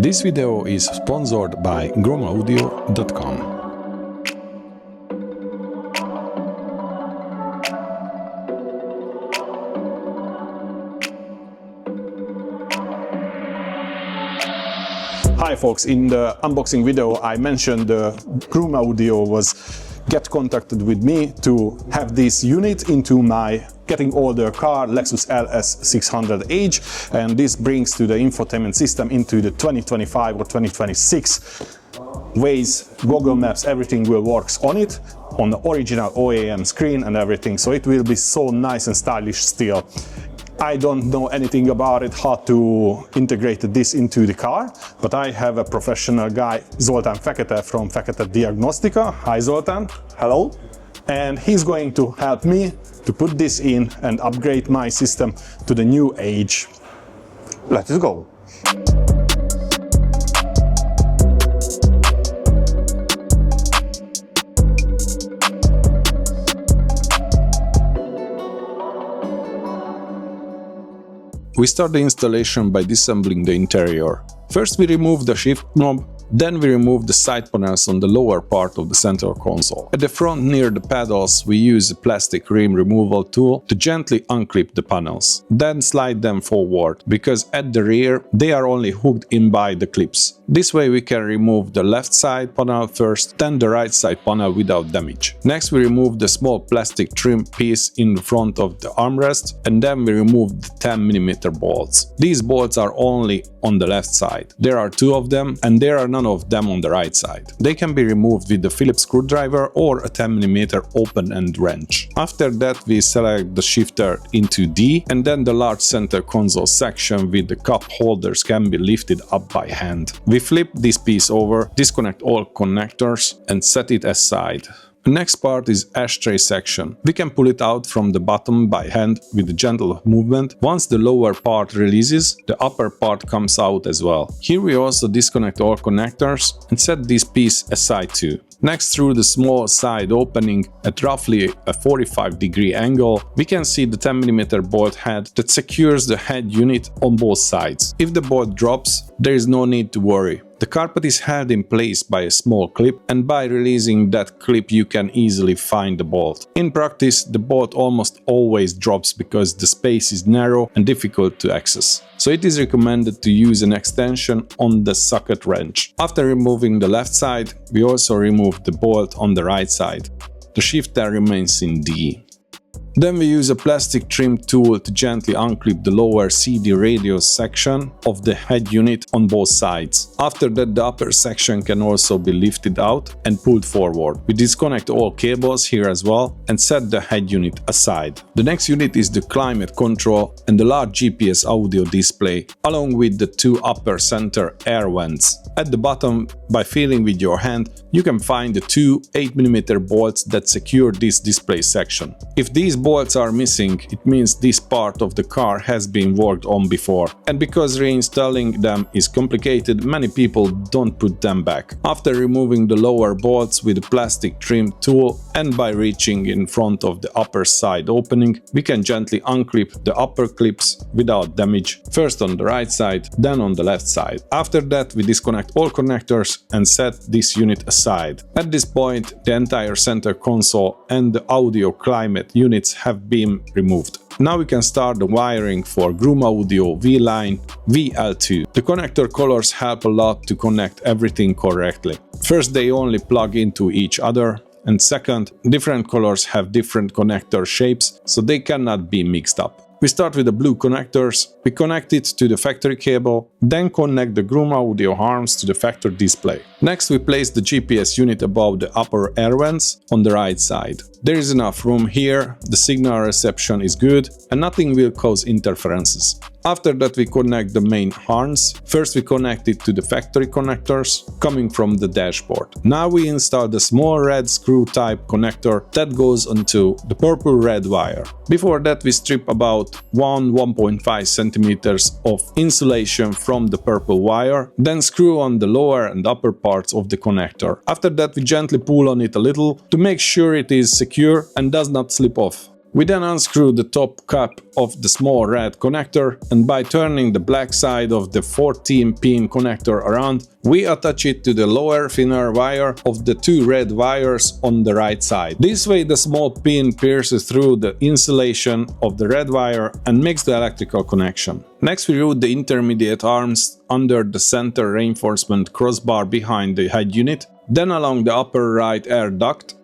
This video is sponsored by GROMaudio.com. Hi folks, in the unboxing video I mentioned GROM Audio get contacted with me to have this unit into my getting older car Lexus LS600h, and this brings to the infotainment system into the 2025 or 2026. Waze, Google Maps, everything will work on it, on the original OEM screen and everything, so it will be so nice and stylish still. I don't know anything about it, how to integrate this into the car, but I have a professional guy, Zoltán Fekete from Fekete Diagnostics. Hi Zoltán. Hello. And he's going to help me to put this in and upgrade my system to the new age. Let's go. We start the installation by disassembling the interior. First we remove the shift knob, then we remove the side panels on the lower part of the center console. At the front near the pedals we use a plastic rim removal tool to gently unclip the panels. Then slide them forward, because at the rear they are only hooked in by the clips. This way we can remove the left side panel first, then the right side panel without damage. Next we remove the small plastic trim piece in front of the armrest, and then we remove the 10mm bolts. These bolts are only on the left side. There are two of them, and there are none of them on the right side. They can be removed with the Phillips screwdriver or a 10mm open-end wrench. After that we select the shifter into D, and then the large center console section with the cup holders can be lifted up by hand. We flip this piece over, disconnect all connectors and set it aside. The next part is ashtray section. We can pull it out from the bottom by hand with a gentle movement. Once the lower part releases, the upper part comes out as well. Here we also disconnect all connectors and set this piece aside too. Next, through the small side opening at roughly a 45-degree angle, we can see the 10mm bolt head that secures the head unit on both sides. If the bolt drops, there is no need to worry. The carpet is held in place by a small clip, and by releasing that clip you can easily find the bolt. In practice, the bolt almost always drops because the space is narrow and difficult to access. So it is recommended to use an extension on the socket wrench. After removing the left side, we also remove the bolt on the right side. The shifter remains in D. Then we use a plastic trim tool to gently unclip the lower CD radius section of the head unit on both sides. After that, the upper section can also be lifted out and pulled forward. We disconnect all cables here as well and set the head unit aside. The next unit is the climate control and the large GPS audio display, along with the two upper center air vents. At the bottom, by feeling with your hand, you can find the two 8mm bolts that secure this display section. If these bolts are missing, it means this part of the car has been worked on before, and because reinstalling them is complicated, many people don't put them back. After removing the lower bolts with a plastic trim tool and by reaching in front of the upper side opening, we can gently unclip the upper clips without damage, first on the right side, then on the left side. After that we disconnect all connectors and set this unit aside. At this point, the entire center console and the audio climate units have been removed. Now we can start the wiring for GROM Audio VLine VL2. The connector colors help a lot to connect everything correctly. First, they only plug into each other, and second, different colors have different connector shapes, so they cannot be mixed up. We start with the blue connectors, we connect it to the factory cable, then connect the GROM Audio arms to the factory display. Next we place the GPS unit above the upper air vents on the right side. There is enough room here, the signal reception is good and nothing will cause interferences. After that we connect the main harness. First we connect it to the factory connectors coming from the dashboard. Now we install the small red screw type connector that goes onto the purple red wire. Before that we strip about 1.5 cm of insulation from the purple wire, then screw on the lower and upper parts of the connector. After that we gently pull on it a little to make sure it is secure and does not slip off. We then unscrew the top cap of the small red connector, and by turning the black side of the 14-pin connector around, we attach it to the lower thinner wire of the two red wires on the right side. This way the small pin pierces through the insulation of the red wire and makes the electrical connection. Next we route the intermediate arms under the center reinforcement crossbar behind the head unit, then along the upper right air duct,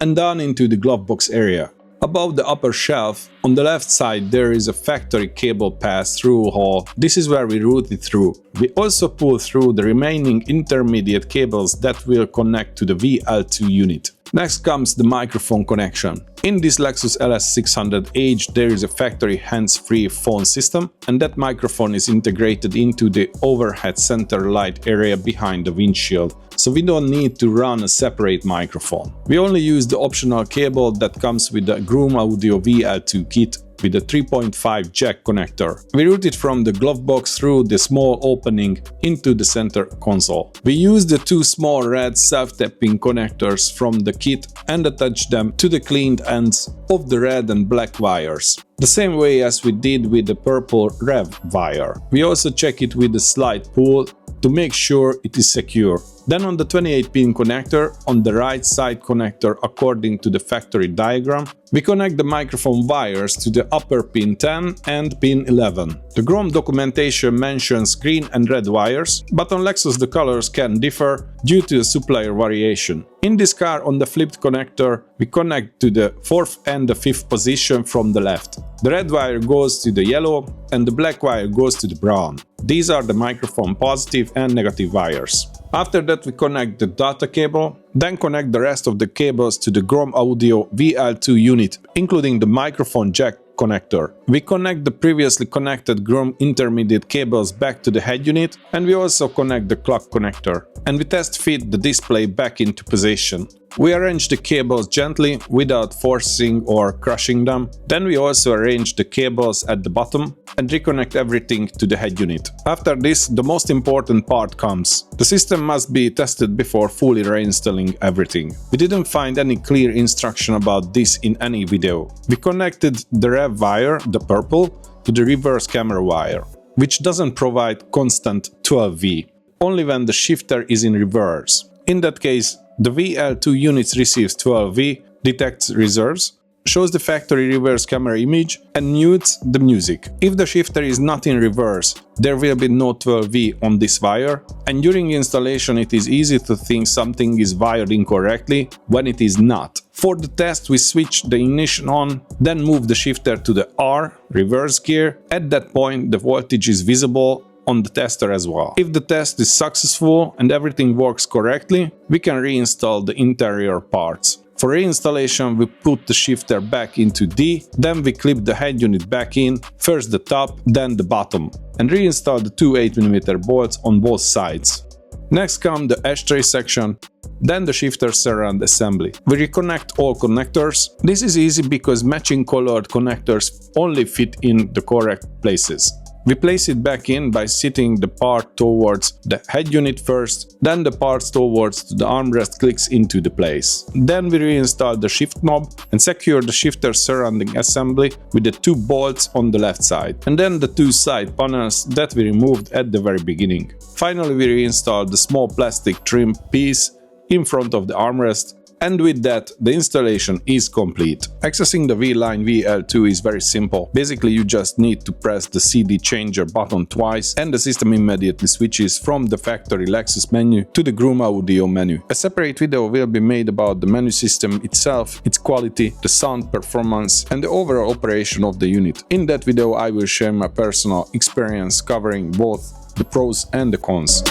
and down into the glove box area. Above the upper shelf, on the left side there is a factory cable pass-through hole. This is where we route it through. We also pull through the remaining intermediate cables that will connect to the VL2 unit. Next comes the microphone connection. In this Lexus LS600h there is a factory hands-free phone system, and that microphone is integrated into the overhead center light area behind the windshield, so we don't need to run a separate microphone. We only use the optional cable that comes with the GROM Audio VL2 kit with a 3.5 jack connector. We route it from the glove box through the small opening into the center console. We use the two small red self-tapping connectors from the kit and attach them to the cleaned ends of the red and black wires, the same way as we did with the purple rev wire. We also check it with a slide pull to make sure it is secure. Then on the 28-pin connector, on the right side connector according to the factory diagram, we connect the microphone wires to the upper pin 10 and pin 11. The GROM documentation mentions green and red wires, but on Lexus the colors can differ due to the supplier variation. In this car, on the flipped connector, we connect to the 4th and the 5th position from the left. The red wire goes to the yellow and the black wire goes to the brown. These are the microphone positive and negative wires. After that we connect the data cable, then connect the rest of the cables to the GROM Audio VL2 unit, including the microphone jack connector. We connect the previously connected GROM intermediate cables back to the head unit, and we also connect the clock connector. And we test fit the display back into position. We arrange the cables gently without forcing or crushing them. Then we also arrange the cables at the bottom and reconnect everything to the head unit. After this, the most important part comes. The system must be tested before fully reinstalling everything. We didn't find any clear instruction about this in any video. We connected the rev wire, the purple, to the reverse camera wire, which doesn't provide constant 12V, only when the shifter is in reverse. In that case, the VL2 unit receives 12V, detects reserves, shows the factory reverse camera image and mutes the music. If the shifter is not in reverse, there will be no 12V on this wire, and during installation it is easy to think something is wired incorrectly when it is not. For the test we switch the ignition on, then move the shifter to the R, reverse gear. At that point the voltage is visible on the tester as well. If the test is successful and everything works correctly, we can reinstall the interior parts. For reinstallation, we put the shifter back into D, then we clip the head unit back in, first the top, then the bottom, and reinstall the two 8mm bolts on both sides. Next comes the ashtray section, then the shifter surround assembly. We reconnect all connectors. This is easy because matching colored connectors only fit in the correct places. We place it back in by sitting the part towards the head unit first, then the parts towards the armrest clicks into the place. Then we reinstall the shift knob and secure the shifter surrounding assembly with the two bolts on the left side, and then the two side panels that we removed at the very beginning. Finally we reinstall the small plastic trim piece in front of the armrest, and with that the installation is complete. Accessing the VLine VL2 is very simple. Basically you just need to press the CD changer button twice and the system immediately switches from the factory Lexus menu to the GROM Audio menu. A separate video will be made about the menu system itself, its quality, the sound performance and the overall operation of the unit. In that video I will share my personal experience covering both the pros and the cons.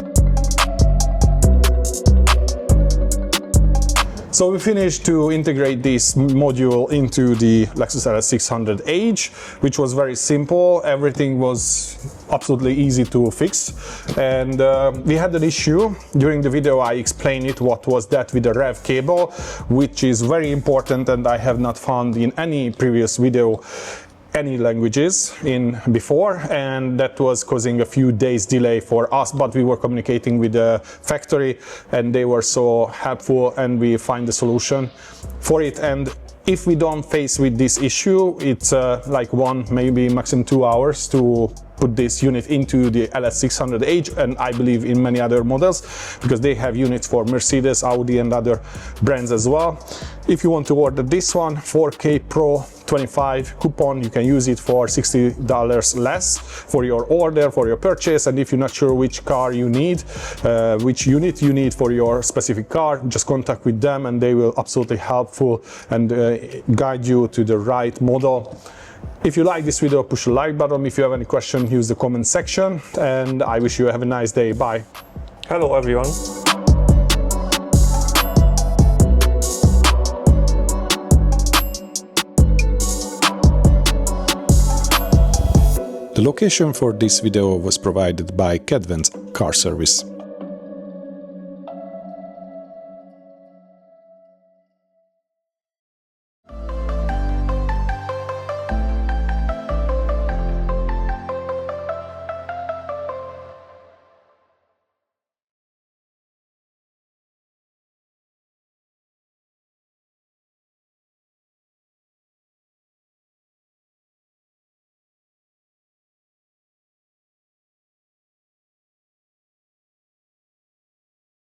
So we finished to integrate this module into the Lexus LS600h, which was very simple. Everything was absolutely easy to fix, and we had an issue. During the video I explained it, what was that with the rev cable, which is very important and I have not found in any previous video any languages in before, and that was causing a few days delay for us, but we were communicating with the factory and they were so helpful and we find the solution for it. And If we don't face with this issue, it's like 1, maybe maximum 2 hours to put this unit into the LS600h, and I believe in many other models, because they have units for Mercedes, Audi and other brands as well. If you want to order this one, 4K Pro 25 coupon, you can use it for $60 less for your order, for your purchase. And if you're not sure which car you need, which unit you need for your specific car, just contact with them and they will absolutely helpful and guide you to the right model. If you like this video, push the like button. If you have any question, use the comment section, and I wish you have a nice day. Bye. Hello everyone. The location for this video was provided by Kedven's Car Service.